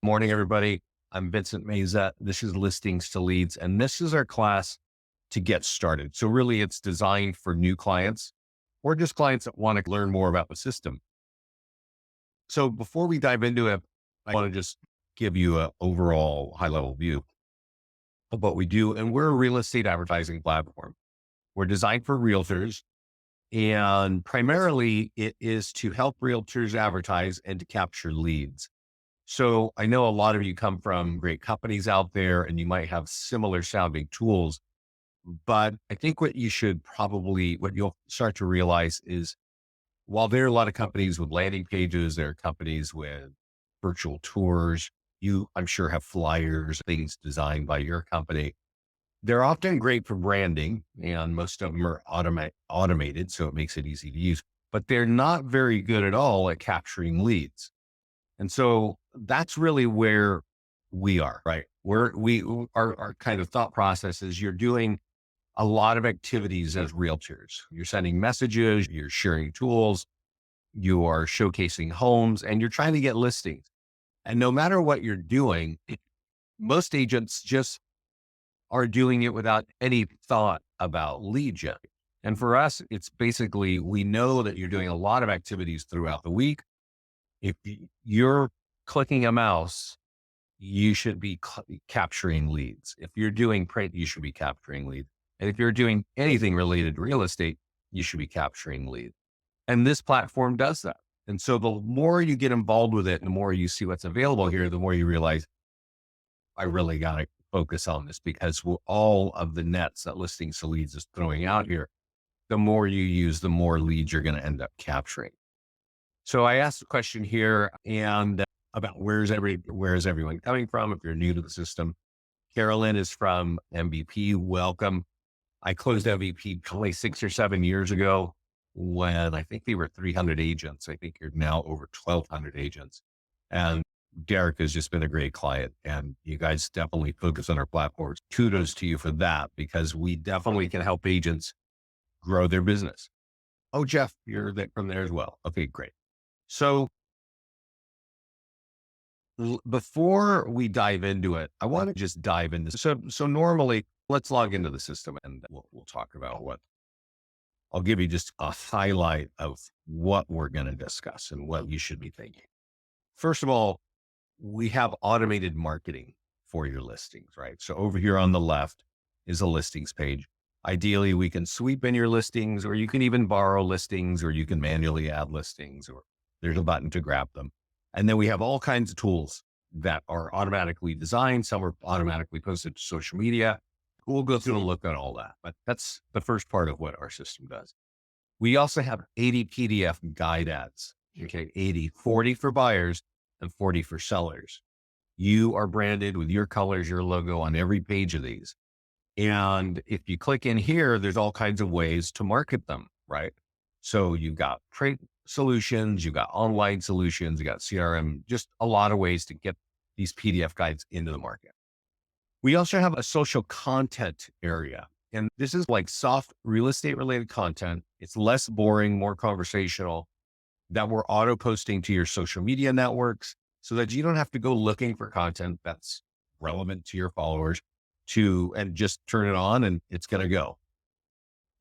Morning, everybody. I'm Vincent Meza. This is Listings to Leads, and this is our class to get started. So really it's designed for new clients or just clients that want to learn more about the system. So before we dive into it, I want to just give you an overall high level view of what we do. And we're a real estate advertising platform. We're designed for realtors, and primarily it is to help realtors advertise and to capture leads. So I know a lot of you come from great companies out there and you might have similar sounding tools, but I think what you'll start to realize is while there are a lot of companies with landing pages, there are companies with virtual tours, I'm sure have flyers, things designed by your company. They're often great for branding and most of them are automated. So it makes it easy to use, but they're not very good at all at capturing leads. And so that's really where we are, right? Our kind of thought process is you're doing a lot of activities as realtors. You're sending messages, you're sharing tools, you are showcasing homes, and you're trying to get listings. And no matter what you're doing, most agents just are doing it without any thought about lead gen. And for us, it's basically, we know that you're doing a lot of activities throughout the week. If you're clicking a mouse, you should be capturing leads. If you're doing print, you should be capturing leads. And if you're doing anything related to real estate, you should be capturing leads. And this platform does that. And so the more you get involved with it, the more you see what's available here, the more you realize I really got to focus on this because all of the nets that Listings to Leads is throwing out here, the more you use, the more leads you're going to end up capturing. So I asked the question here and about where is everyone coming from? If you're new to the system, Carolyn is from MVP. Welcome. I closed MVP probably 6 or 7 years ago when I think they were 300 agents. I think you're now over 1,200 agents. And Derek has just been a great client and you guys definitely focus on our platforms. Kudos to you for that because we definitely can help agents grow their business. Oh, Jeff, you're from there as well. Okay, great. So before we dive into it, I want to just dive into. So normally let's log into the system and we'll talk about I'll give you just a highlight of what we're going to discuss and what you should be thinking. First of all, we have automated marketing for your listings, right? So over here on the left is a listings page. Ideally, we can sweep in your listings or you can even borrow listings or you can manually add listings or there's a button to grab them. And then we have all kinds of tools that are automatically designed. Some are automatically posted to social media. We'll go through and look at all that, but that's the first part of what our system does. We also have 80 PDF guide ads. Okay. 40 for buyers and 40 for sellers. You are branded with your colors, your logo on every page of these. And if you click in here, there's all kinds of ways to market them, right? So you've got print solutions, you've got online solutions, you got CRM, just a lot of ways to get these PDF guides into the market. We also have a social content area, and this is like soft real estate related content. It's less boring, more conversational that we're auto posting to your social media networks so that you don't have to go looking for content that's relevant to your followers and just turn it on and it's going to go.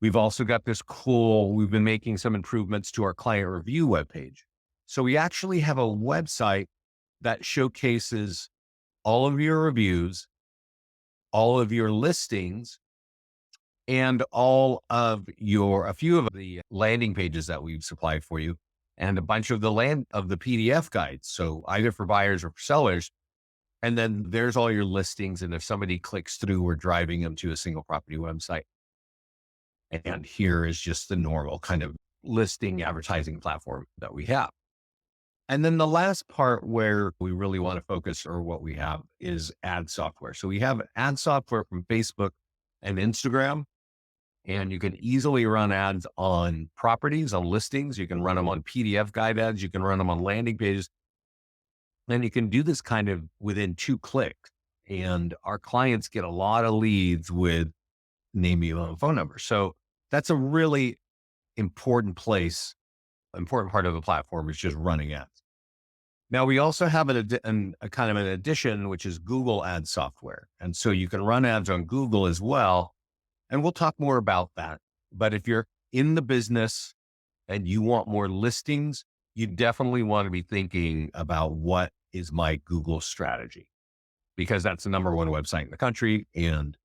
We've also got we've been making some improvements to our client review webpage. So we actually have a website that showcases all of your reviews, all of your listings, and a few of the landing pages that we've supplied for you and a bunch of the PDF guides. So either for buyers or for sellers. And then there's all your listings. And if somebody clicks through, we're driving them to a single property website. And here is just the normal kind of listing advertising platform that we have. And then the last part where we really want to focus or what we have is ad software. So we have ad software from Facebook and Instagram, and you can easily run ads on properties, on listings. You can run them on PDF guide ads. You can run them on landing pages. And you can do this kind of within 2 clicks. And our clients get a lot of leads with name, email, and phone number. So that's a really important part of the platform is just running ads. Now we also have a kind of an addition, which is Google ad software. And so you can run ads on Google as well. And we'll talk more about that. But if you're in the business and you want more listings, you definitely want to be thinking about what is my Google strategy, because that's the number one website in the country. And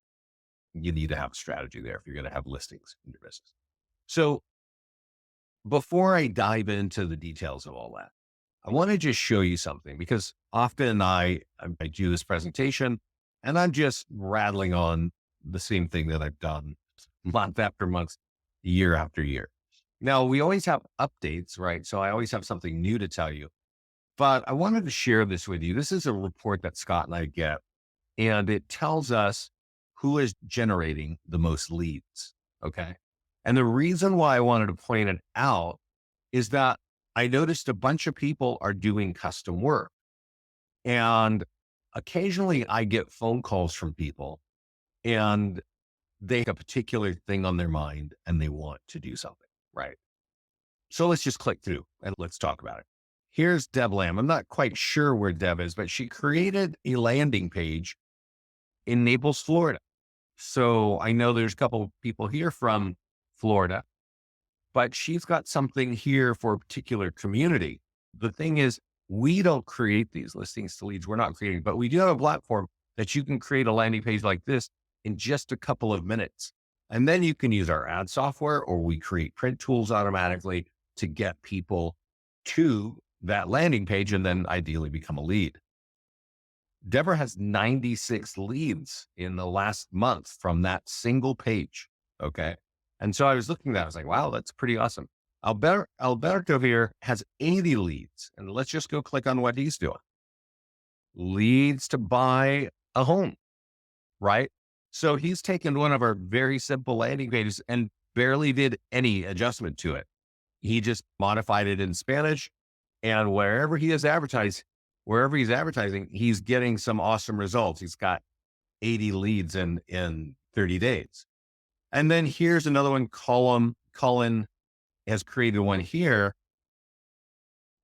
you need to have a strategy there if you're going to have listings in your business. So before I dive into the details of all that, I want to just show you something, because often I do this presentation and I'm just rattling on the same thing that I've done month after month, year after year. Now we always have updates, right? So I always have something new to tell you, but I wanted to share this with you. This is a report that Scott and I get, and it tells us who is generating the most leads. Okay. And the reason why I wanted to point it out is that I noticed a bunch of people are doing custom work. And occasionally I get phone calls from people and they have a particular thing on their mind and they want to do something, right? So let's just click through and let's talk about it. Here's Deb Lamb. I'm not quite sure where Deb is, but she created a landing page in Naples, Florida. So I know there's a couple of people here from Florida, but she's got something here for a particular community. The thing is, we don't create these listings to leads. We're not creating, but we do have a platform that you can create a landing page like this in just a couple of minutes. And then you can use our ad software, or we create print tools automatically to get people to that landing page and then ideally become a lead. Deborah has 96 leads in the last month from that single page. Okay. And so I was looking at that. I was like, wow, that's pretty awesome. Alberto here has 80 leads. And let's just go click on what he's doing. Leads to buy a home, right? So he's taken one of our very simple landing pages and barely did any adjustment to it. He just modified it in Spanish, and wherever he's advertising, he's getting some awesome results. He's got 80 leads in 30 days. And then here's another one. Colin has created one here.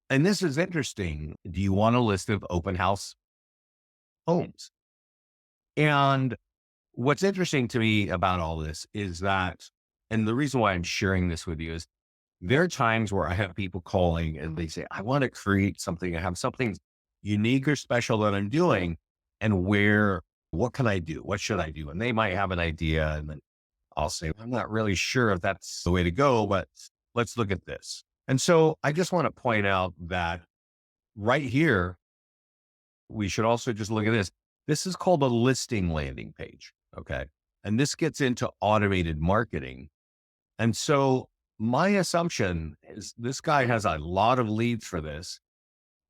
And this is interesting. Do you want a list of open house homes? And what's interesting to me about all this is that, and the reason why I'm sharing this with you is, there are times where I have people calling and they say, I want to create something. I have something unique or special that I'm doing. And what can I do? What should I do? And they might have an idea. And then I'll say, I'm not really sure if that's the way to go, but let's look at this. And so I just want to point out that right here, we should also just look at this. This is called a listing landing page. Okay. And this gets into automated marketing. And so my assumption is this guy has a lot of leads for this,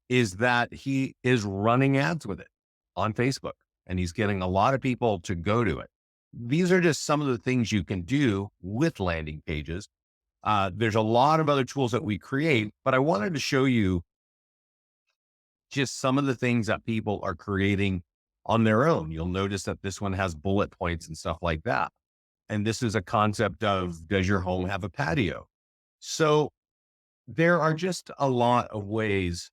is that he is running ads with it on Facebook and he's getting a lot of people to go to it. These are just some of the things you can do with landing pages. There's a lot of other tools that we create, but I wanted to show you just some of the things that people are creating on their own. You'll notice that this one has bullet points and stuff like that. And this is a concept of, does your home have a patio? So there are just a lot of ways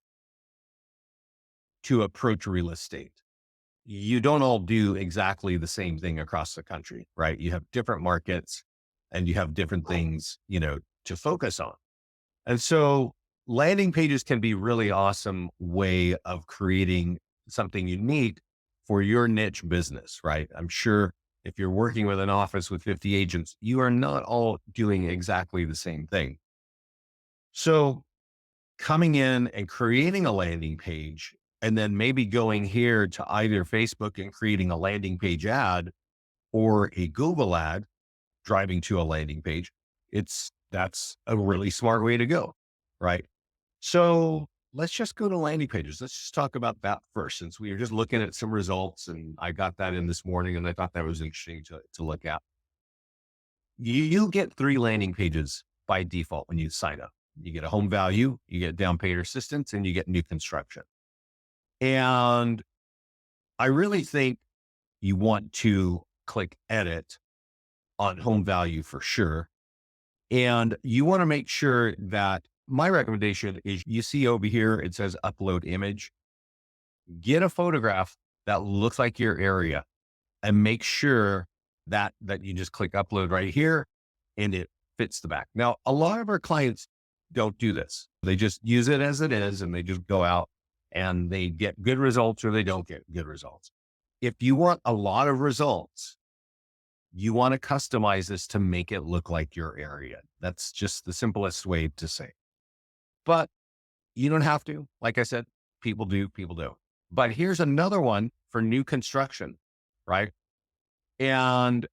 to approach real estate. You don't all do exactly the same thing across the country, right? You have different markets and you have different things, to focus on. And so landing pages can be really awesome way of creating something unique for your niche business, right? I'm sure if you're working with an office with 50 agents, you are not all doing exactly the same thing. So coming in and creating a landing page, and then maybe going here to either Facebook and creating a landing page ad or a Google ad, driving to a landing page, that's a really smart way to go, right? So let's just go to landing pages. Let's just talk about that first, since we were just looking at some results and I got that in this morning and I thought that was interesting to look at. You get 3 landing pages by default when you sign up. You get a home value, you get down payment assistance, and you get new construction. And I really think you want to click edit on home value for sure. And you want to make sure that my recommendation is you see over here, it says upload image. Get a photograph that looks like your area and make sure that you just click upload right here and it fits the back. Now, a lot of our clients don't do this. They just use it as it is and they just go out and they get good results or they don't get good results. If you want a lot of results, you want to customize this to make it look like your area. That's just the simplest way to say. But you don't have to. Like I said, people do, people do. But here's another one for new construction, right? And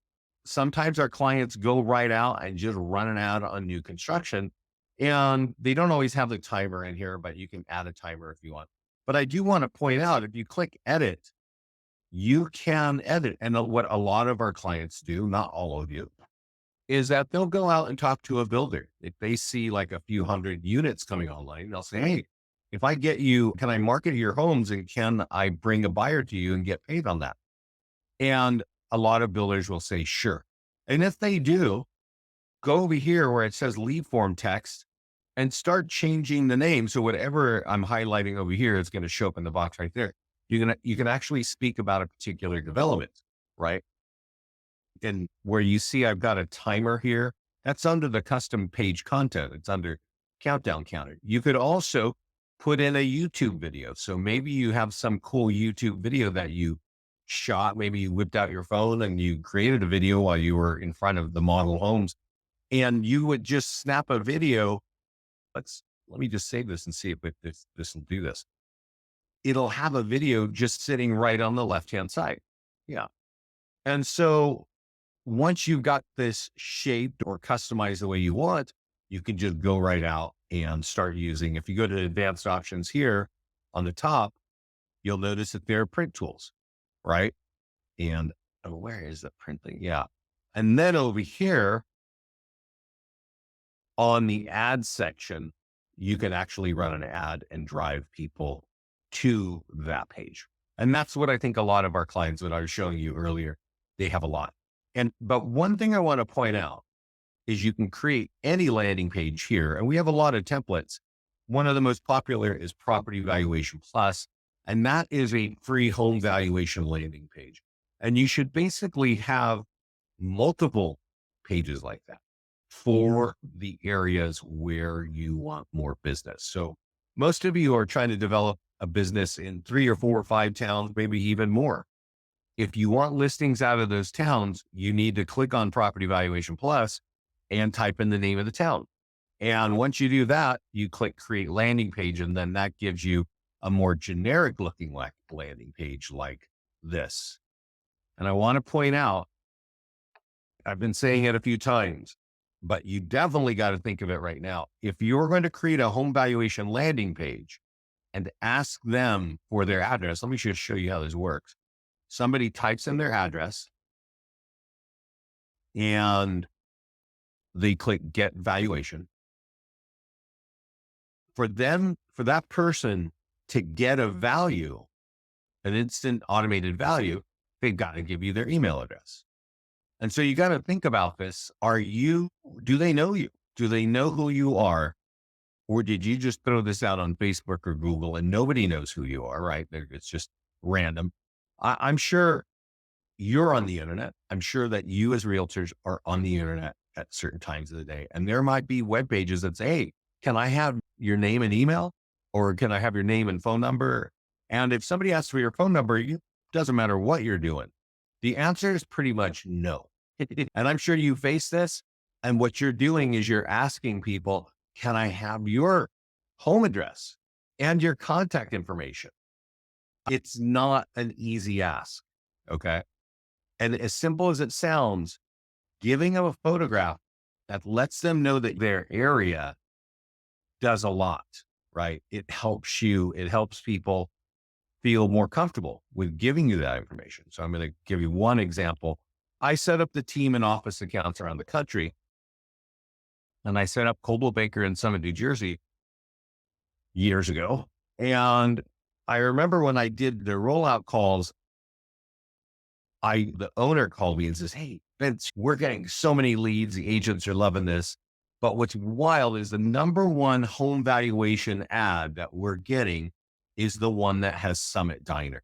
sometimes our clients go right out and just run an ad on new construction. And they don't always have the timer in here, but you can add a timer if you want. But I do want to point out, if you click edit, you can edit. And what a lot of our clients do, not all of you, is that they'll go out and talk to a builder. If they see like a few hundred units coming online, they'll say, hey, if I get you, can I market your homes and can I bring a buyer to you and get paid on that? And a lot of builders will say, sure. And if they do, go over here where it says lead form text and start changing the name. So whatever I'm highlighting over here is going to show up in the box right there. You can actually speak about a particular development, right? And where you see I've got a timer here, that's under the custom page content. It's under countdown counter. You could also put in a YouTube video. So maybe you have some cool YouTube video that you shot. Maybe you whipped out your phone and you created a video while you were in front of the model homes, and you would just snap a video. Let me just save this and see if this will do this. It'll have a video just sitting right on the left-hand side. Yeah. And so once you've got this shaped or customized the way you want, you can just go right out and start using. If you go to advanced options here on the top, you'll notice that there are print tools, right? And where is the print thing? Yeah. And then over here on the ad section, you can actually run an ad and drive people to that page. And that's what I think a lot of our clients that I was showing you earlier, they have a lot. But one thing I want to point out is you can create any landing page here. And we have a lot of templates. One of the most popular is Property Valuation Plus, and that is a free home valuation landing page. And you should basically have multiple pages like that for the areas where you want more business. So most of you are trying to develop a business in 3 or 4 or 5 towns, maybe even more. If you want listings out of those towns, you need to click on Property Valuation Plus and type in the name of the town. And once you do that, you click create landing page, and then that gives you a more generic looking landing page like this. And I want to point out, I've been saying it a few times, but you definitely got to think of it right now. If you're going to create a home valuation landing page and ask them for their address, let me just show you how this works. Somebody types in their address and they click get valuation. For that person to get a value, an instant automated value, they've got to give you their email address. And so you got to think about this. Do they know you? Do they know who you are? Or did you just throw this out on Facebook or Google and nobody knows who you are, right? It's just random. I'm sure you're on the internet. I'm sure that you as realtors are on the internet at certain times of the day. And there might be web pages that say, hey, can I have your name and email? Or can I have your name and phone number? And if somebody asks for your phone number, it doesn't matter what you're doing. The answer is pretty much no. And I'm sure you face this. And what you're doing is you're asking people, can I have your home address and your contact information? It's not an easy ask. Okay. And as simple as it sounds, giving them a photograph that lets them know that their area does a lot, right? It helps people feel more comfortable with giving you that information. So I'm going to give you one example. I set up the team and office accounts around the country, and I set up Coldwell Banker in Summit, New Jersey years ago. And I remember when I did the rollout calls, the owner called me and says, hey, Vince, we're getting so many leads. The agents are loving this. But what's wild is the number one home valuation ad that we're getting is the one that has Summit Diner.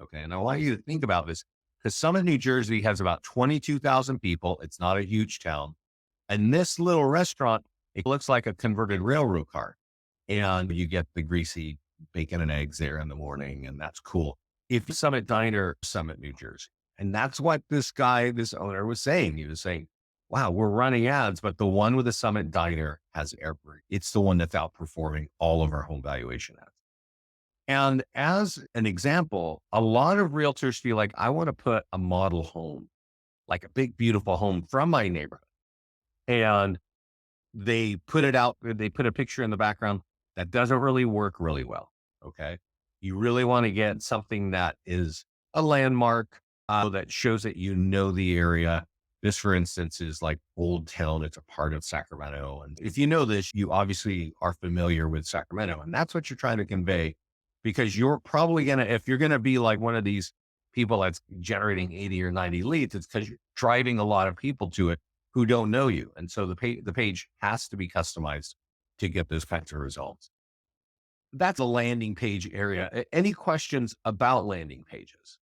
Okay. And I want you to think about this because Summit, New Jersey has about 22,000 people. It's not a huge town. And this little restaurant, it looks like a converted railroad car. And you get the greasy bacon and eggs there in the morning. And that's cool. If Summit Diner, Summit, New Jersey. And that's what this guy, this owner was saying. He was saying, wow, we're running ads, but the one with the Summit Diner has every, it's the one that's outperforming all of our home valuation ads. And as an example, a lot of realtors feel like I want to put a model home, like a big, beautiful home from my neighborhood. And they put it out, they put a picture in the background that doesn't really work really well. Okay. You really want to get something that is a landmark that shows that you know the area. This, for instance, is like Old Town. It's a part of Sacramento. And if you know this, you obviously are familiar with Sacramento. And that's what you're trying to convey because you're probably going to, if you're going to be like one of these people that's generating 80 or 90 leads, it's because you're driving a lot of people to it who don't know you. And so the page has to be customized to get those kinds of results. That's a landing page area. Any questions about landing pages?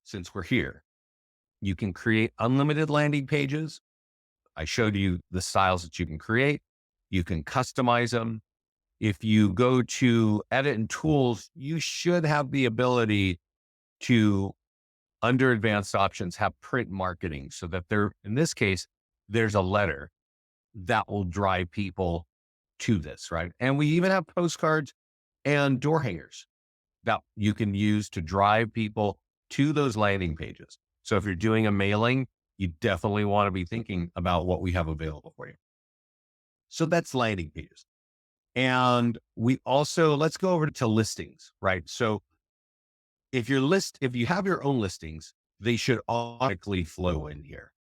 Since we're here, you can create unlimited landing pages. I showed you the styles that you can create. You can customize them. If you go to edit and tools, you should have the ability to, under advanced options, have print marketing so that in this case, there's a letter that will drive people to this, right? And we even have postcards and door hangers that you can use to drive people to those landing pages. So if you're doing a mailing, you definitely want to be thinking about what we have available for you. So that's landing pages. And we also, let's go over to listings, right? So if you have your own listings, they should automatically flow in here.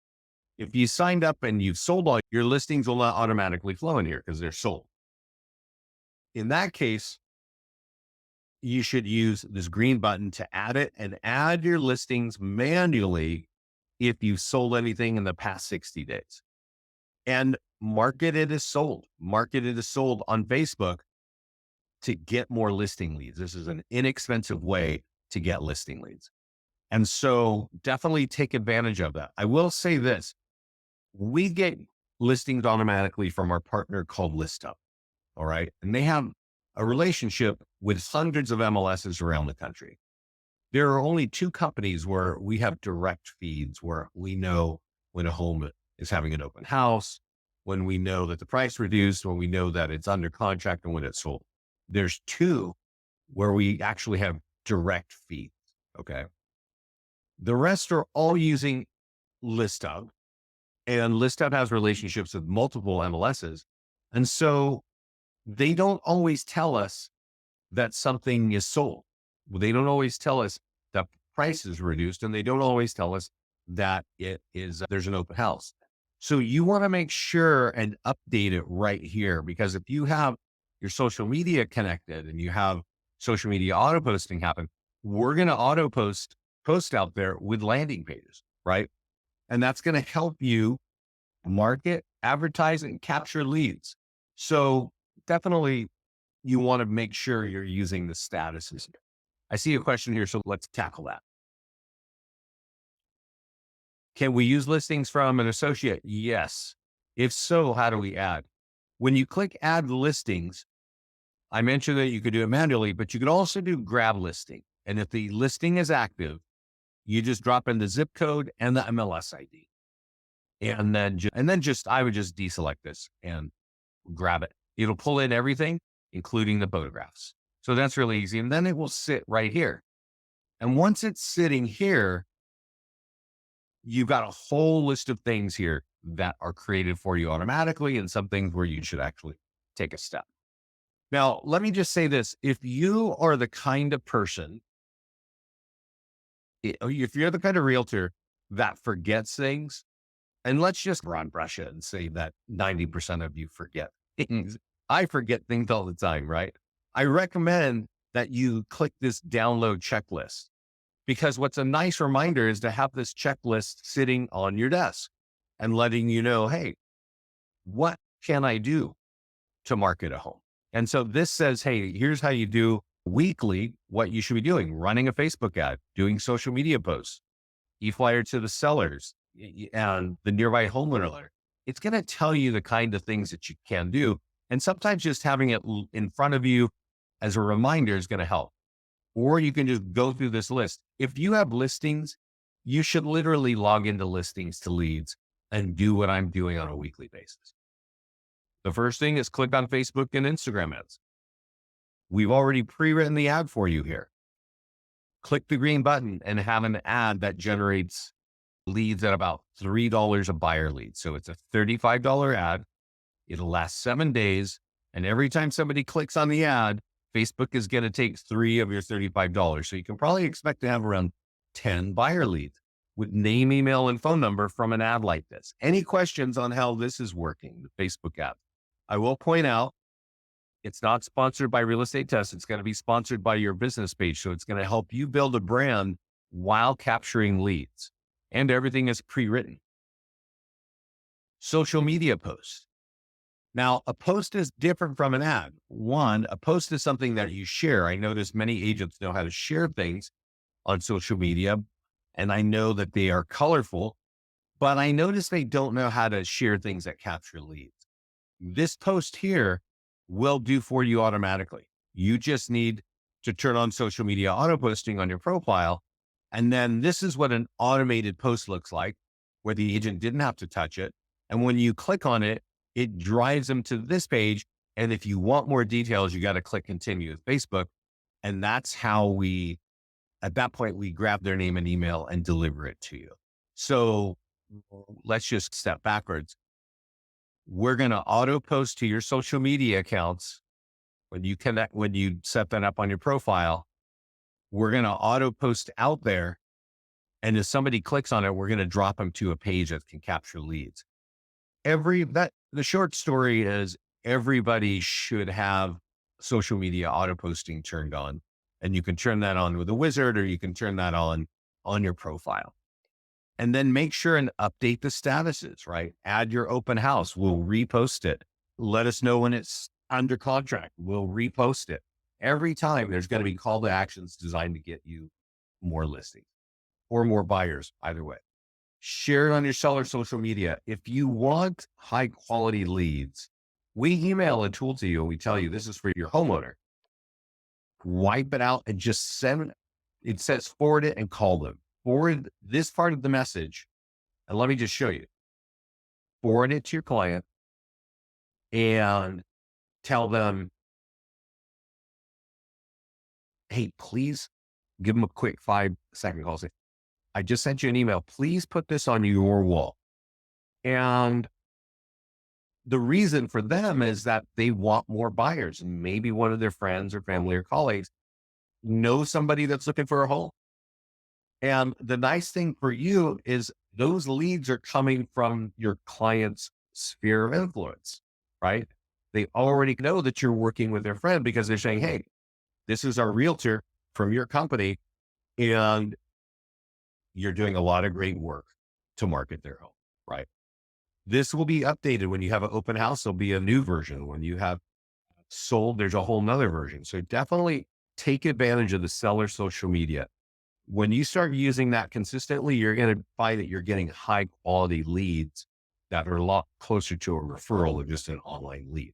If you signed up and you've sold all your listings will not automatically flow in here because they're sold. In that case, you should use this green button to add it and add your listings manually if you've sold anything in the past 60 days. And market it as sold. Market it as sold on Facebook to get more listing leads. This is an inexpensive way to get listing leads. And so definitely take advantage of that. I will say this, we get listings automatically from our partner called ListUp. All right. And they have a relationship with hundreds of MLSs around the country. There are only two companies where we have direct feeds where we know when a home is having an open house, when we know that the price reduced, when we know that it's under contract and when it's sold. There's two where we actually have direct feeds. Okay. The rest are all using ListUp, and ListUp has relationships with multiple MLSs. And so they don't always tell us that something is sold. They don't always tell us that price is reduced, and they don't always tell us that there's an open house. So you want to make sure and update it right here, because if you have your social media connected and you have social media auto posting happen, we're going to auto post out there with landing pages, right? And that's going to help you market, advertise, and capture leads. So definitely you want to make sure you're using the statuses. I see a question here, so let's tackle that. Can we use listings from an associate? Yes. If so, how do we add? When you click add listings, I mentioned that you could do it manually, but you could also do grab listing. And if the listing is active, you just drop in the zip code and the MLS ID. And then I would just deselect this and grab it. It'll pull in everything, including the photographs. So that's really easy. And then it will sit right here. And once it's sitting here, you've got a whole list of things here that are created for you automatically and some things where you should actually take a step. Now, let me just say this. If you are the kind of person, if you're the kind of realtor that forgets things, and let's just broad brush it and say that 90% of you forget things. I forget things all the time, right? I recommend that you click this download checklist, because what's a nice reminder is to have this checklist sitting on your desk and letting you know, hey, what can I do to market a home? And so this says, hey, here's how you do weekly what you should be doing: running a Facebook ad, doing social media posts, e-flyer to the sellers, and the nearby homeowner alert. It's going to tell you the kind of things that you can do. And sometimes just having it in front of you as a reminder is going to help. Or you can just go through this list. If you have listings, you should literally log into Listings to Leads and do what I'm doing on a weekly basis. The first thing is click on Facebook and Instagram ads. We've already pre-written the ad for you here. Click the green button and have an ad that generates leads at about $3 a buyer lead. So it's a $35 ad. It'll last 7 days. And every time somebody clicks on the ad, Facebook is going to take 3 of your $35. So you can probably expect to have around 10 buyer leads with name, email, and phone number from an ad like this. Any questions on how this is working, the Facebook app? I will point out, it's not sponsored by Real Estate Test. It's going to be sponsored by your business page. So it's going to help you build a brand while capturing leads. And everything is pre-written. Social media posts. Now, a post is different from an ad. One, a post is something that you share. I notice many agents know how to share things on social media, and I know that they are colorful, but I notice they don't know how to share things that capture leads. This post here will do for you automatically. You just need to turn on social media auto posting on your profile. And then this is what an automated post looks like, where the agent didn't have to touch it. And when you click on it, it drives them to this page. And if you want more details, you got to click continue with Facebook. And that's how at that point, we grab their name and email and deliver it to you. So let's just step backwards. We're going to auto post to your social media accounts. When you set that up on your profile, we're going to auto post out there. And if somebody clicks on it, we're going to drop them to a page that can capture leads. The short story is everybody should have social media auto posting turned on, and you can turn that on with a wizard, or you can turn that on your profile. And then make sure and update the statuses, right? Add your open house. We'll repost it. Let us know when it's under contract. We'll repost it. Every time there's going to be call to actions designed to get you more listings or more buyers, either way. Share it on your seller social media. If you want high quality leads, we email a tool to you and we tell you this is for your homeowner. Wipe it out and just send it. Says forward it and call them. Forward this part of the message. And let me just show you. Forward it to your client and tell them, hey, please give them a quick 5-second call. Say, I just sent you an email. Please put this on your wall. And the reason for them is that they want more buyers. And maybe one of their friends or family or colleagues know somebody that's looking for a home. And the nice thing for you is those leads are coming from your client's sphere of influence, right? They already know that you're working with their friend because they're saying, hey, this is our realtor from your company, and you're doing a lot of great work to market their home, right? This will be updated when you have an open house. There'll be a new version. When you have sold, there's a whole nother version. So definitely take advantage of the seller social media. When you start using that consistently, you're going to find that you're getting high quality leads that are a lot closer to a referral than just an online lead.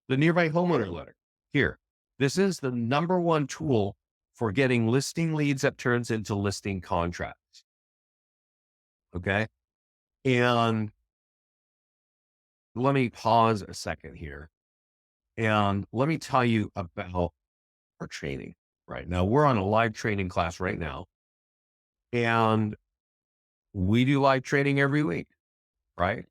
The nearby homeowner letter here. This is the number one tool for getting listing leads that turns into listing contracts. Okay. And let me pause a second here. And let me tell you about our training right now. We're on a live training class right now. And we do live training every week, right?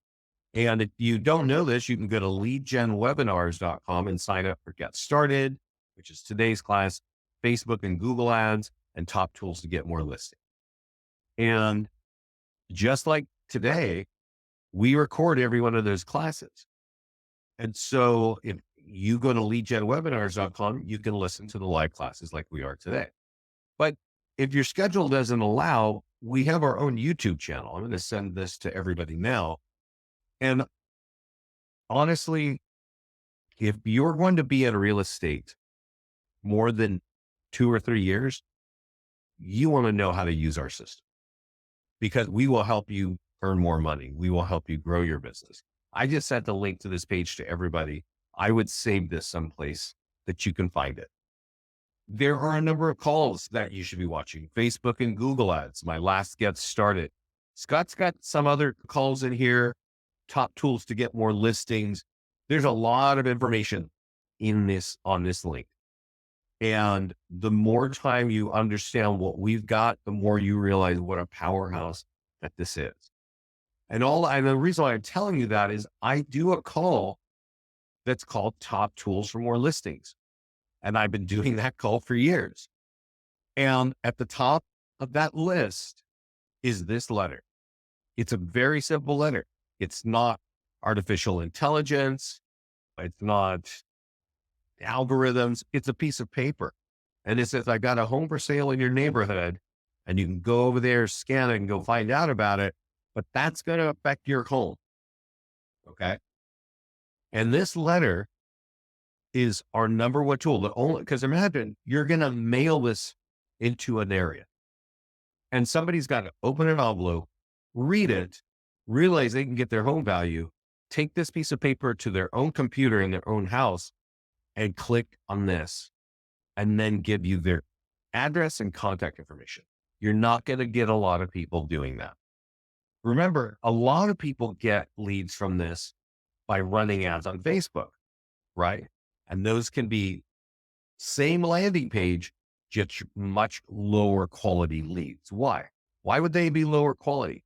And if you don't know this, you can go to leadgenwebinars.com and sign up for Get Started, which is today's class, Facebook and Google ads, and top tools to get more listings. And just like today, we record every one of those classes. And so if you go to leadgenwebinars.com, you can listen to the live classes like we are today. But if your schedule doesn't allow, we have our own YouTube channel. I'm going to send this to everybody now. And honestly, if you're going to be in real estate more than 2 or 3 years, you want to know how to use our system because we will help you earn more money. We will help you grow your business. I just sent the link to this page to everybody. I would save this someplace that you can find it. There are a number of calls that you should be watching. Facebook and Google ads. My last Get Started. Scott's got some other calls in here. Top tools to get more listings. There's a lot of information on this link. And the more time you understand what we've got, the more you realize what a powerhouse that this is. And the reason why I'm telling you that is I do a call that's called Top Tools for More Listings. And I've been doing that call for years. And at the top of that list is this letter. It's a very simple letter. It's not artificial intelligence. It's not algorithms. It's a piece of paper. And it says, I got a home for sale in your neighborhood. And you can go over there, scan it, and go find out about it. But that's going to affect your home. Okay. And this letter is our number one tool. Because imagine you're going to mail this into an area. And somebody's got to open an envelope, read it, realize they can get their home value, take this piece of paper to their own computer in their own house and click on this, and then give you their address and contact information. You're not going to get a lot of people doing that. Remember, a lot of people get leads from this by running ads on Facebook, right? And those can be same landing page, just much lower quality leads. Why? Why would they be lower quality?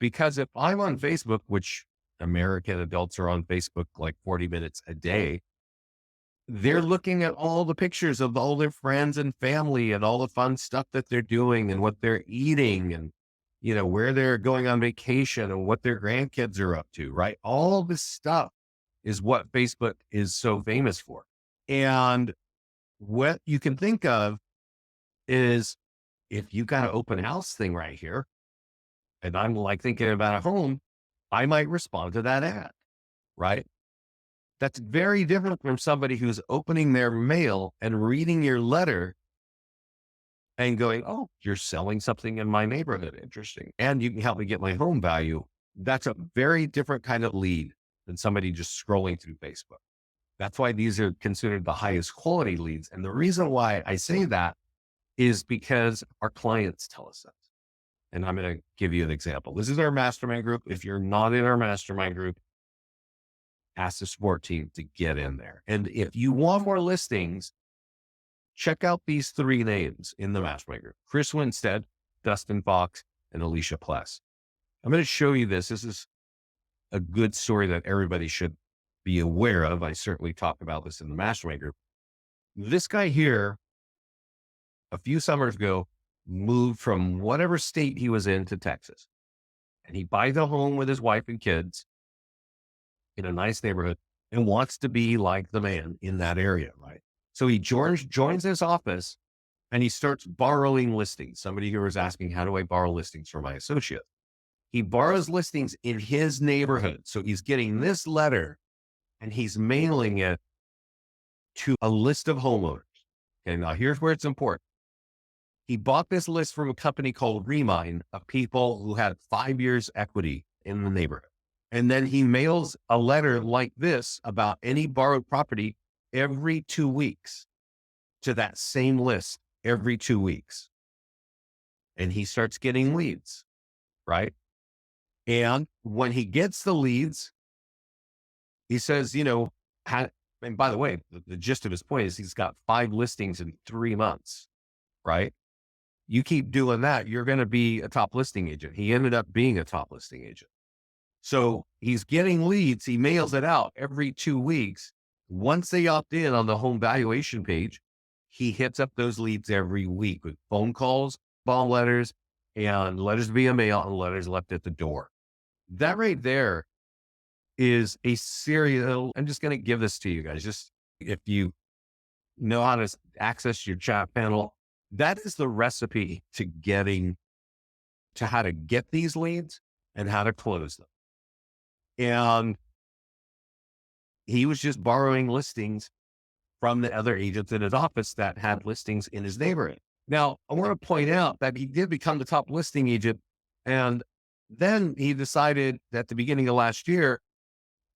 Because if I'm on Facebook, which American adults are on Facebook like 40 minutes a day, they're looking at all the pictures of all their friends and family and all the fun stuff that they're doing and what they're eating and, where they're going on vacation and what their grandkids are up to, right? All this stuff is what Facebook is so famous for. And what you can think of is if you got an open house thing right here, and I'm like thinking about a home, I might respond to that ad, right? That's very different from somebody who's opening their mail and reading your letter and going, oh, you're selling something in my neighborhood. Interesting. And you can help me get my home value. That's a very different kind of lead than somebody just scrolling through Facebook. That's why these are considered the highest quality leads. And the reason why I say that is because our clients tell us that. And I'm going to give you an example. This is our mastermind group. If you're not in our mastermind group, ask the support team to get in there. And if you want more listings, check out these 3 names in the mastermind group: Chris Winstead, Dustin Fox, and Alicia Pless. I'm going to show you this. This is a good story that everybody should be aware of. I certainly talk about this in the mastermind group. This guy here, a few summers ago, moved from whatever state he was in to Texas. And he buys a home with his wife and kids in a nice neighborhood and wants to be like the man in that area, right? So he joins his office and he starts borrowing listings. Somebody here was asking, how do I borrow listings for my associate? He borrows listings in his neighborhood. So he's getting this letter and he's mailing it to a list of homeowners. Okay, now here's where it's important. He bought this list from a company called Remind of people who had 5 years equity in the neighborhood. And then he mails a letter like this about any borrowed property every 2 weeks to that same list every 2 weeks. And he starts getting leads, right? And when he gets the leads, he says, and by the way, the gist of his point is he's got 5 listings in 3 months, right? You keep doing that, you're going to be a top listing agent. He ended up being a top listing agent. So he's getting leads. He mails it out every 2 weeks. Once they opt in on the home valuation page, he hits up those leads every week with phone calls, bomb letters, and letters via mail and letters left at the door. That right there is a serial. I'm just going to give this to you guys. Just if you know how to access your chat panel, that is the recipe to how to get these leads and how to close them. And He was just borrowing listings from the other agents in his office that had listings in his neighborhood. Now, I want to point out that he did become the top listing agent. And then he decided at the beginning of last year,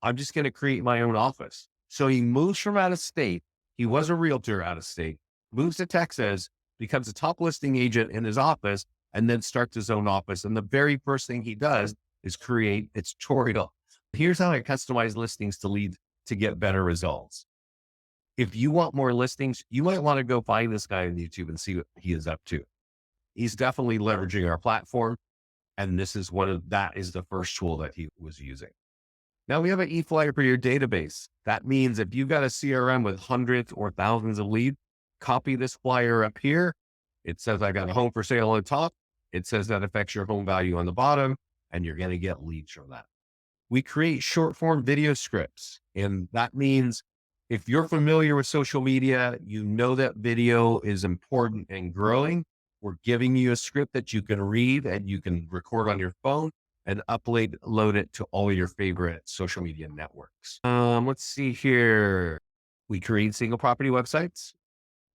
I'm just going to create my own office. So he moves from out of state. He was a realtor out of state, moves to Texas, becomes a top listing agent in his office, and then starts his own office. And the very first thing he does is create a tutorial. Here's how I customize listings to lead to get better results. If you want more listings, you might want to go find this guy on YouTube and see what he is up to. He's definitely leveraging our platform. And this is that is the first tool that he was using. Now we have an e-flyer for your database. That means if you've got a CRM with hundreds or thousands of leads, copy this flyer up here. It says, I got a home for sale on the top. It says that affects your home value on the bottom, and you're going to get leads from that. We create short form video scripts. And that means if you're familiar with social media, you know that video is important and growing. We're giving you a script that you can read and you can record on your phone and load it to all your favorite social media networks. Let's see here. We create single property websites.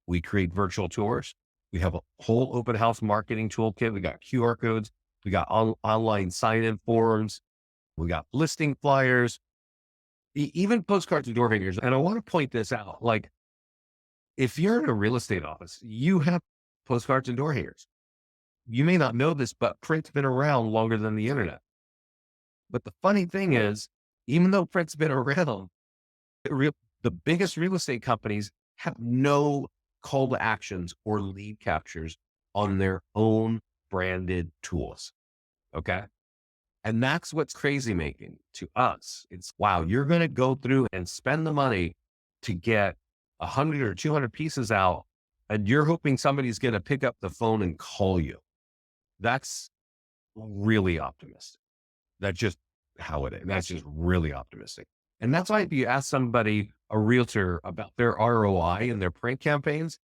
We create virtual tours. We have a whole open house marketing toolkit. We got QR codes. We got online sign-in forms. We got listing flyers, even postcards and door hangers. And I want to point this out. Like, if you're in a real estate office, you have postcards and door hangers. You may not know this, but print's been around longer than the internet. But the funny thing is, even though print's been around, the biggest real estate companies have no call to actions or lead captures on their own branded tools. Okay. And that's what's crazy making to us. It's, wow, you're going to go through and spend the money to get 100 or 200 pieces out, and you're hoping somebody's going to pick up the phone and call you. That's really optimistic. That's just how it is. That's just really optimistic. And that's why if you ask somebody, a realtor, about their ROI and their print campaigns,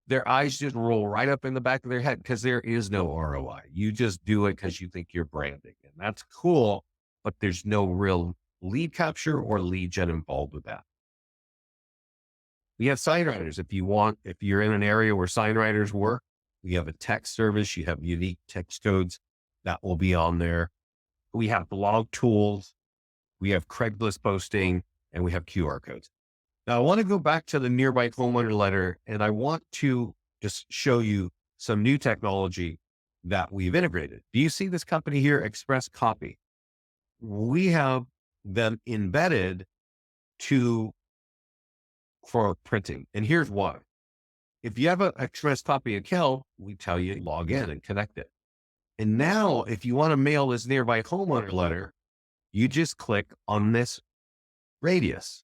their eyes just roll right up in the back of their head because there is no ROI. You just do it because you think you're branding. And that's cool, but there's no real lead capture or lead gen involved with that. We have sign writers. If you're in an area where sign writers work, we have a text service. You have unique text codes that will be on there. We have blog tools. We have Craigslist posting, and we have QR codes. Now I want to go back to the Nearby Homeowner Letter, and I want to just show you some new technology that we've integrated. Do you see this company here, Express Copy? We have them embedded for printing. And here's why. If you have an Express Copy account, we tell you log in and connect it. And now if you want to mail this Nearby Homeowner Letter, you just click on this radius.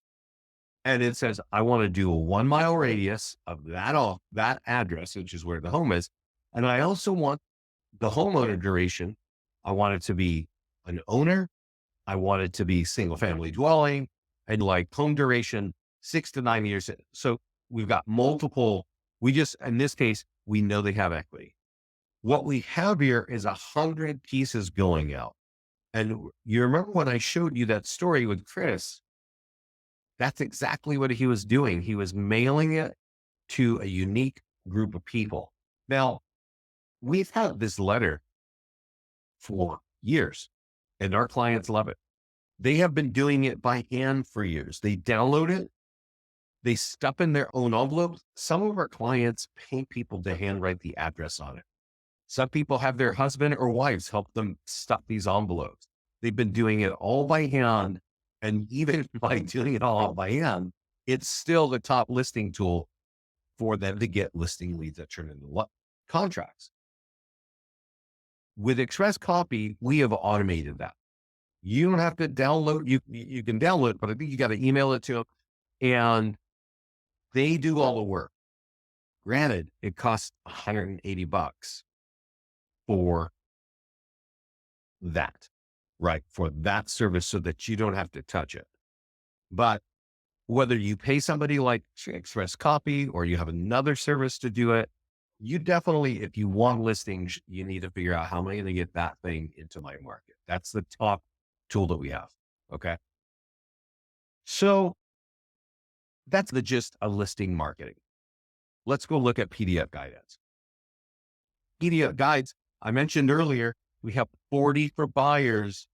And it says, I want to do a 1 mile radius of that address, which is where the home is. And I also want the homeowner duration. I want it to be an owner. I want it to be single family dwelling, and like home duration, 6 to 9 years. So we've got multiple, in this case, we know they have equity. What we have here is 100 pieces going out. And you remember when I showed you that story with Chris, that's exactly what he was doing. He was mailing it to a unique group of people. Now, we've had this letter for years, and our clients love it. They have been doing it by hand for years. They download it. They stuff in their own envelopes. Some of our clients pay people to handwrite the address on it. Some people have their husband or wives help them stuff these envelopes. They've been doing it all by hand. And even by doing it all by hand, it's still the top listing tool for them to get listing leads that turn into contracts. With Express Copy, we have automated that. You don't have to download, you can download, but I think you got to email it to them, and they do all the work. Granted, it costs $180 for that. Right, for that service, so that you don't have to touch it. But whether you pay somebody like Express Copy or you have another service to do it, you definitely, if you want listings, you need to figure out how am I going to get that thing into my market. That's the top tool that we have. Okay. So that's the gist of listing marketing. Let's go look at PDF guidance. PDF guides, I mentioned earlier, we have 40 for buyers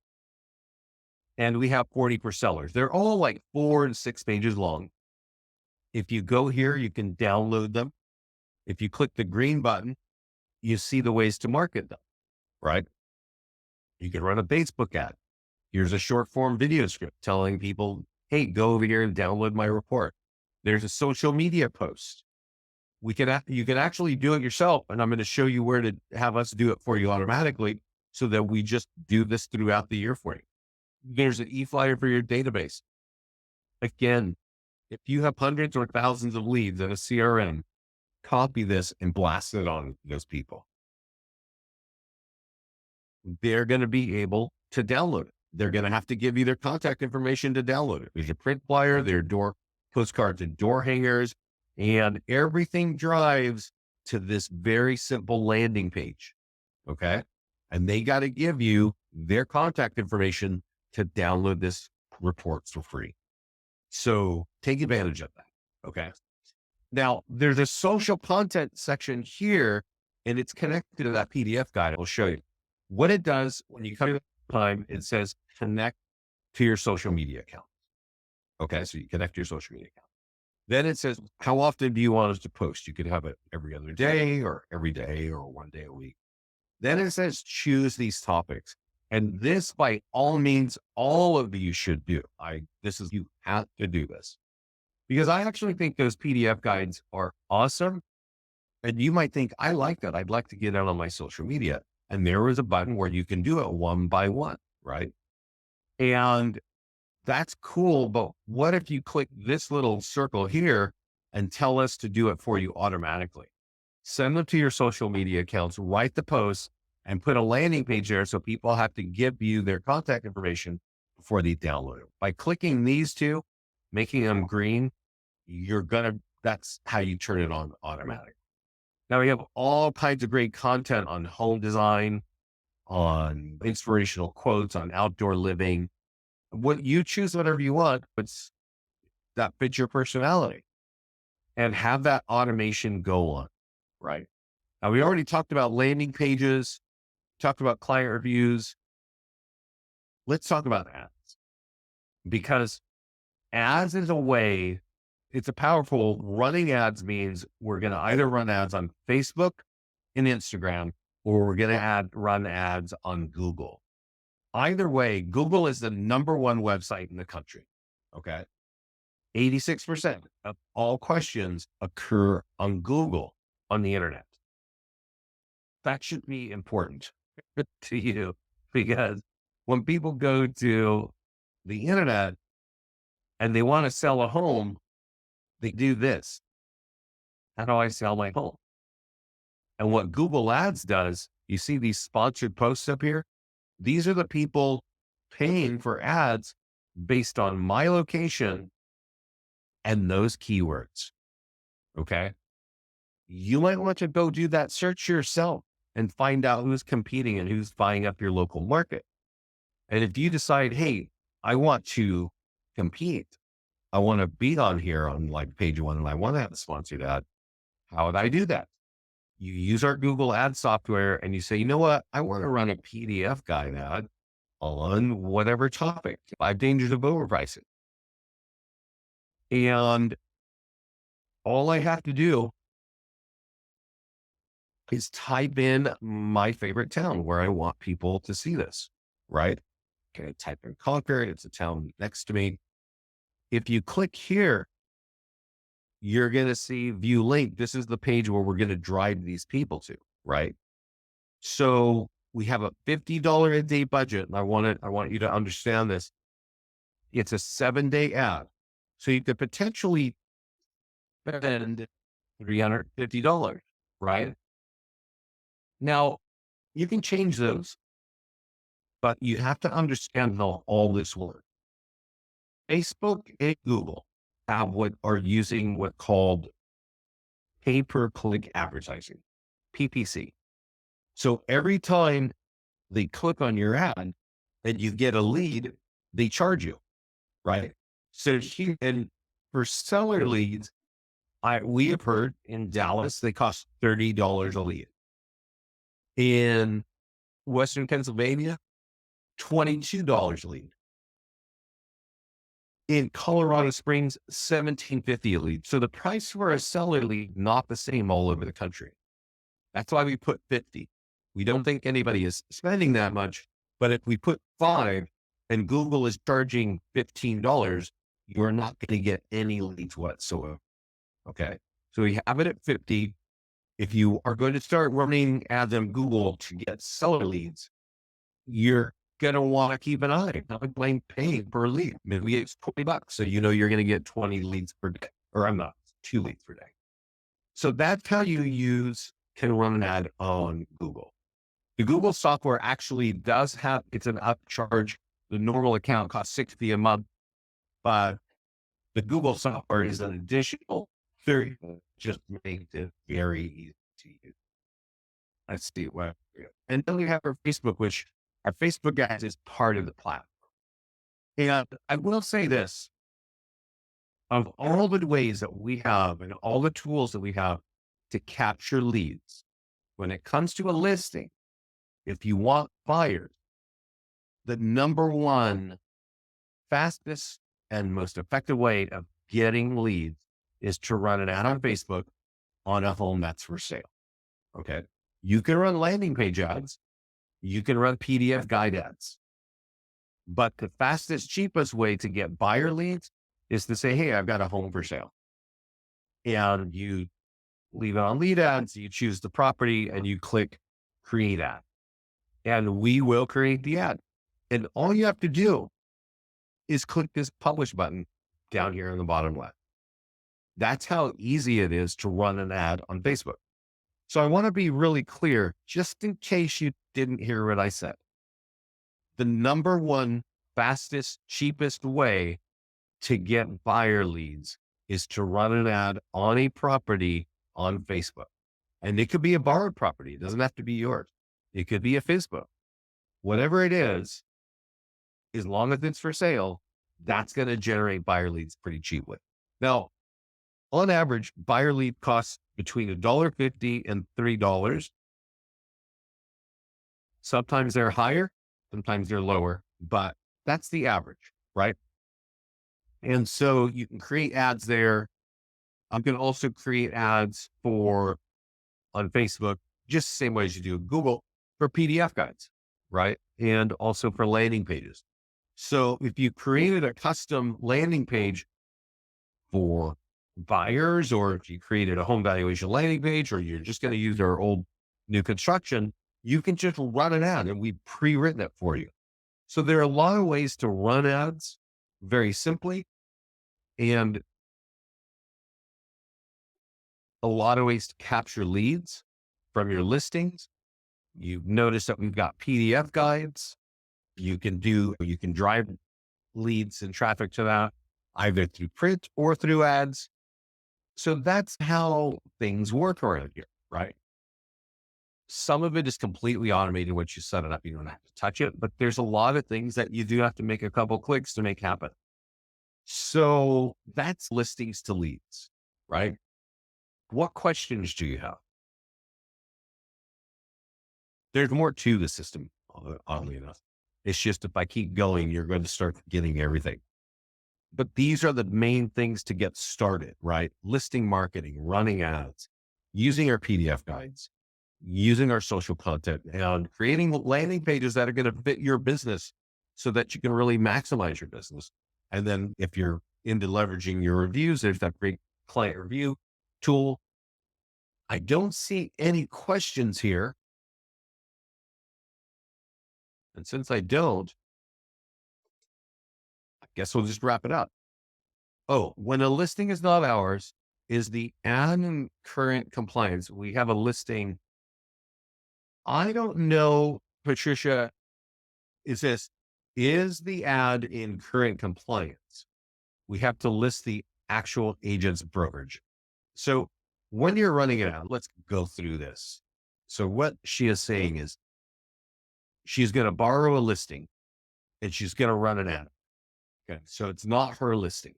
and we have 40 for sellers. They're all like 4 and 6 pages long. If you go here, you can download them. If you click the green button, you see the ways to market them, right? You can run a Facebook ad. Here's a short form video script telling people, hey, go over here and download my report. There's a social media post. You can actually do it yourself. And I'm going to show you where to have us do it for you automatically so that we just do this throughout the year for you. There's an e-flyer for your database. Again, if you have hundreds or thousands of leads in a CRM, copy this and blast it on those people. They're going to be able to download it. They're going to have to give you their contact information to download it. There's a print flyer, their door postcards and door hangers, and everything drives to this very simple landing page. Okay. And they got to give you their contact information to download this report for free. So take advantage of that. Okay. Now there's a social content section here and it's connected to that PDF guide. I'll show you what it does. When you come to the time, it says connect to your social media account. Okay. So you connect to your social media account. Then it says, how often do you want us to post? You could have it every other day or every day or one day a week. Then it says, choose these topics. And this, by all means, all of you should do. You have to do this because I actually think those PDF guides are awesome. And you might think, I like that. I'd like to get out on my social media. And there is a button where you can do it one by one, right? And that's cool. But what if you click this little circle here and tell us to do it for you automatically? Send them to your social media accounts, write the posts, and put a landing page there so people have to give you their contact information before they download it. By clicking these two, making them green, that's how you turn it on automatically. Now we have all kinds of great content on home design, on inspirational quotes, on outdoor living. What you choose, whatever you want, that fits your personality, and have that automation go on, right? Now we already talked about landing pages, talked about client reviews. Let's talk about ads, because ads is a way, it's a powerful running ads means we're going to either run ads on Facebook and Instagram, or we're going to run ads on Google. Either way, Google is the number one website in the country. Okay. 86% of all questions occur on Google on the internet. That should be important to you, because when people go to the internet and they want to sell a home, they do this. How do I sell my home? And what Google Ads does, you see these sponsored posts up here? These are the people paying for ads based on my location and those keywords. Okay. You might want to go do that search yourself and find out who's competing and who's buying up your local market. And if you decide, hey, I want to compete, I want to be on here on like page one and I want to have a sponsored ad, how would I do that? You use our Google Ads software and you say, you know what? I want to run a PDF guide ad on whatever topic, 5 dangers of overpricing. And all I have to do is type in my favorite town where I want people to see this, right? Okay, type in Concord. It's a town next to me. If you click here, you're going to see view link. This is the page where we're going to drive these people to, right? So we have a $50 a day budget. And I want you to understand this. It's a 7-day ad. So you could potentially spend $350, right? Now you can change those, but you have to understand how all this works. Facebook and Google are using what's called pay-per-click advertising, PPC. So every time they click on your ad and you get a lead, they charge you, right? And for seller leads, we have heard in Dallas, they cost $30 a lead. In Western Pennsylvania, $22 a lead. In Colorado Springs, $17.50 a lead. So the price for a seller lead, not the same all over the country. That's why we put 50. We don't think anybody is spending that much, but if we put 5 and Google is charging $15, you're not going to get any leads whatsoever. Okay. So we have it at 50. If you are going to start running ads on Google to get seller leads, you're going to want to keep an eye on paying per lead. Maybe it's $20. So, you're going to get 20 leads per day, or 2 leads per day. So that's how you can run an ad on Google. The Google software actually does have, it's an upcharge. The normal account costs $60 a month, but the Google software is an additional $30. Just makes it very easy to use. Let's see what, and then we have our Facebook, which our Facebook ads is part of the platform. And I will say this, of all the ways that we have and all the tools that we have to capture leads, when it comes to a listing, if you want buyers, the number one fastest and most effective way of getting leads is to run an ad on Facebook on a home that's for sale. Okay. You can run landing page ads. You can run PDF guide ads. But the fastest, cheapest way to get buyer leads is to say, hey, I've got a home for sale. And you leave it on lead ads, you choose the property and you click create ad. And we will create the ad. And all you have to do is click this publish button down here in the bottom left. That's how easy it is to run an ad on Facebook. So I want to be really clear, just in case you didn't hear what I said. The number one fastest, cheapest way to get buyer leads is to run an ad on a property on Facebook. And it could be a borrowed property. It doesn't have to be yours. It could be a Facebook. Whatever it is, as long as it's for sale, that's going to generate buyer leads pretty cheaply. Now, on average, buyer lead costs between $1.50 and $3. Sometimes they're higher, sometimes they're lower, but that's the average, right? And so you can create ads there. You can also create ads on Facebook, just the same way as you do Google, for PDF guides, right? And also for landing pages. So if you created a custom landing page for buyers, or if you created a home valuation landing page, or you're just going to use our old new construction, you can just run an ad and we've pre-written it for you. So there are a lot of ways to run ads very simply, and a lot of ways to capture leads from your listings. You've noticed that we've got PDF guides. You can drive leads and traffic to that either through print or through ads. So that's how things work around here, right? Some of it is completely automated. Once you set it up, you don't have to touch it, but there's a lot of things that you do have to make a couple clicks to make happen. So that's listings to leads, right? What questions do you have? There's more to the system, oddly enough. It's just if I keep going, you're going to start getting everything. But these are the main things to get started, right? Listing marketing, running ads, using our PDF guides, using our social content, and creating landing pages that are going to fit your business so that you can really maximize your business. And then if you're into leveraging your reviews, there's that great client review tool. I don't see any questions here. And since I don't, I guess we'll just wrap it up. Oh, when a listing is not ours, is the ad in current compliance? We have a listing. I don't know, Patricia, is the ad in current compliance? We have to list the actual agent's brokerage. So when you're running it out, let's go through this. So what she is saying is she's going to borrow a listing and she's going to run an ad. Okay. So it's not her listing.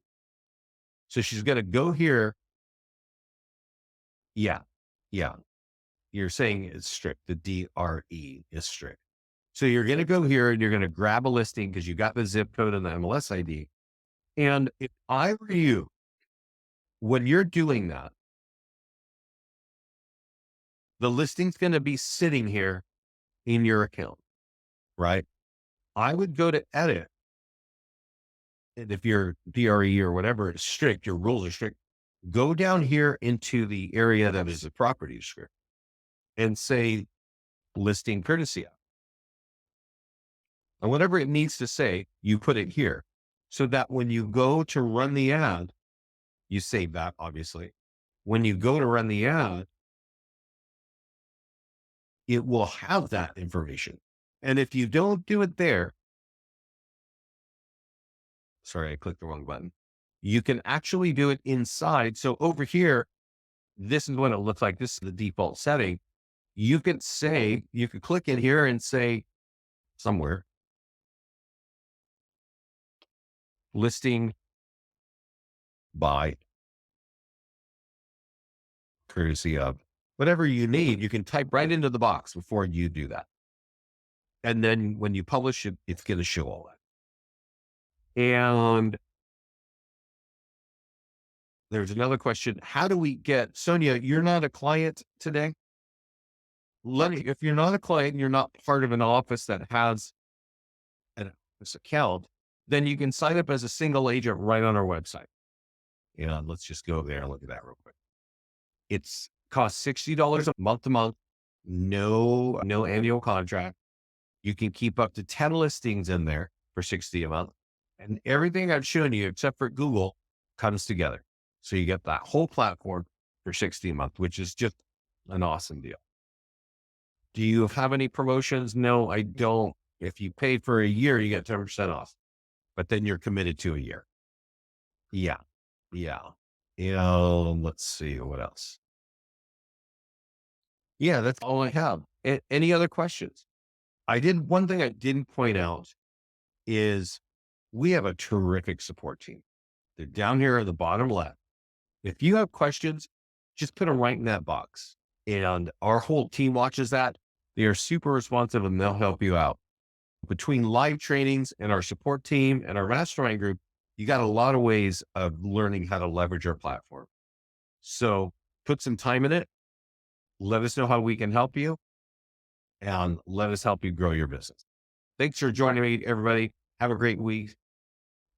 So she's going to go here. Yeah. Yeah. You're saying it's strict. The DRE is strict. So you're going to go here and you're going to grab a listing because you got the zip code and the MLS ID. And if I were you, when you're doing that, the listing's going to be sitting here in your account, right? I would go to edit. And if your DRE or whatever is strict, your rules are strict, go down here into the area that is the property description and say listing courtesy of. And whatever it needs to say, you put it here so that when you go to run the ad, you save that obviously. When you go to run the ad, it will have that information. And if you don't do it there, sorry, I clicked the wrong button. You can actually do it inside. So over here, this is what it looks like. This is the default setting. You could say, you could click in here and say somewhere, listing by courtesy of, whatever you need, you can type right into the box before you do that. And then when you publish it, it's going to show all that. And there's another question. How do we get, Sonia, you're not a client today? If you're not a client, you're not part of an office that has this account, then you can sign up as a single agent right on our website. And let's just go there and look at that real quick. It's costs $60 a month to month, no annual contract. You can keep up to 10 listings in there for $60 a month. And everything I've shown you, except for Google, comes together. So you get that whole platform for $60 a month, which is just an awesome deal. Do you have any promotions? No, I don't. If you pay for a year, you get 10% off, but then you're committed to a year. Yeah. Yeah. Let's see what else. Yeah, that's all I have. Any other questions? One thing I didn't point out is we have a terrific support team. They're down here at the bottom left. If you have questions, just put them right in that box. And our whole team watches that. They are super responsive and they'll help you out. Between live trainings and our support team and our mastermind group, you got a lot of ways of learning how to leverage our platform. So put some time in it. Let us know how we can help you and let us help you grow your business. Thanks for joining me, everybody. Have a great week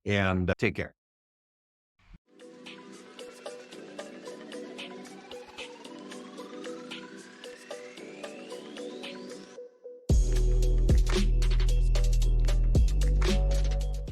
and take care.